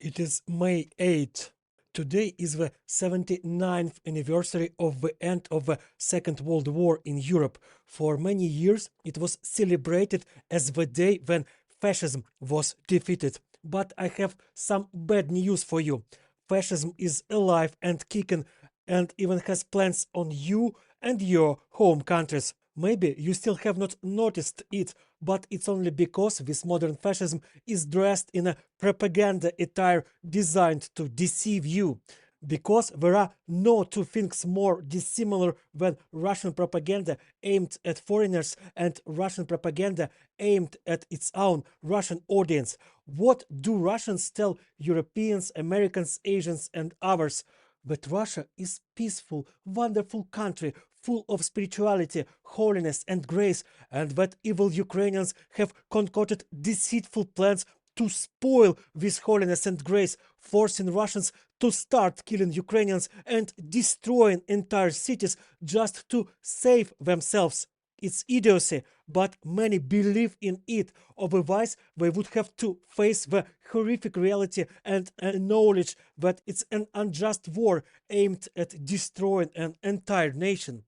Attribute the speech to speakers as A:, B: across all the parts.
A: It is May 8th. Today is the 79th anniversary of the end of the Second World War in Europe. For many years, it was celebrated as the day when fascism was defeated. But I have some bad news for you. Fascism is alive and kicking and even has plans on you and your home countries. Maybe you still have not noticed it, but it's only because this modern fascism is dressed in a propaganda attire designed to deceive you. Because there are no two things more dissimilar than Russian propaganda aimed at foreigners and Russian propaganda aimed at its own Russian audience. What do Russians tell Europeans, Americans, Asians, and others? That Russia is peaceful, wonderful country full of spirituality, holiness, and grace, and that evil Ukrainians have concocted deceitful plans to spoil this holiness and grace, forcing Russians to start killing Ukrainians and destroying entire cities just to save themselves. It's idiocy, but many believe in it, otherwise they would have to face the horrific reality and acknowledge that it's an unjust war aimed at destroying an entire nation.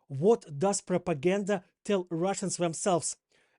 A: What does propaganda tell Russians themselves?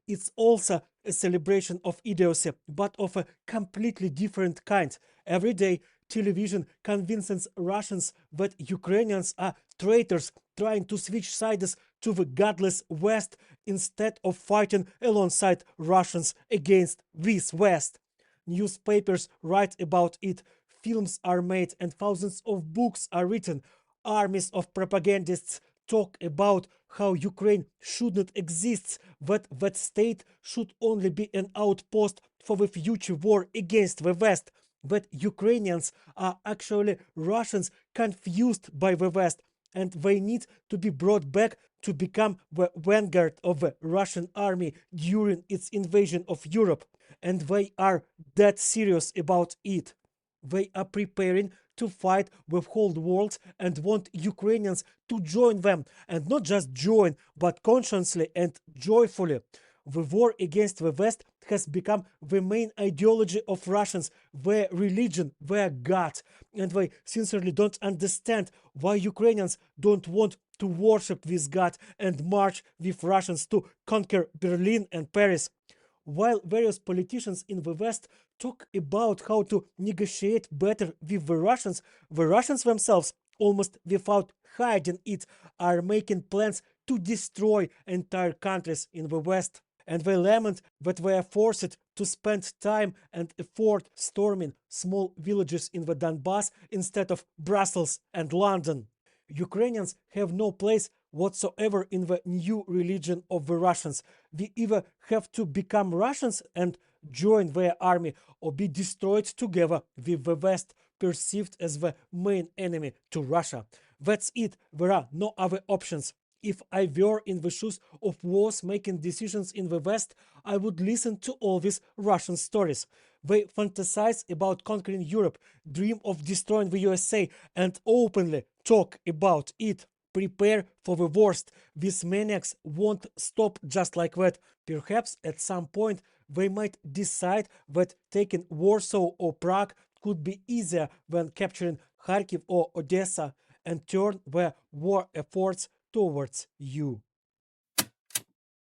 A: It's also a celebration of idiocy, but of a completely different kind. Every day, television convinces Russians that Ukrainians are traitors trying to switch sides to the godless West instead of fighting alongside Russians against this West. Newspapers write about it, films are made, and thousands of books are written. Armies of propagandists talk about how Ukraine should not exist, that state should only be an outpost for the future war against the West, that Ukrainians are actually Russians confused by the West, and they need to be brought back to become the vanguard of the Russian army during its invasion of Europe. And they are that serious about it. They are preparing to fight with whole world and want Ukrainians to join them, and not just join, but consciously and joyfully. The war against the West has become the main ideology of Russians, their religion, their God, and they sincerely don't understand why Ukrainians don't want to worship this God and march with Russians to conquer Berlin and Paris. While various politicians in the West talk about how to negotiate better with the Russians themselves, almost without hiding it, are making plans to destroy entire countries in the West. And they lament that they are forced to spend time and effort storming small villages in the Donbass instead of Brussels and London. Ukrainians have no place whatsoever in the new religion of the Russians. We either have to become Russians and join their army or be destroyed together with the West, perceived as the main enemy to Russia. That's it. There are no other options. If I were in the shoes of wars making decisions in the West, I would listen to all these Russian stories. They fantasize about conquering Europe, dream of destroying the USA, and openly talk about it. Prepare for the worst. These maniacs won't stop just like that. Perhaps at some point they might decide that taking Warsaw or Prague could be easier than capturing Kharkiv or Odesa, and turn their war efforts towards you.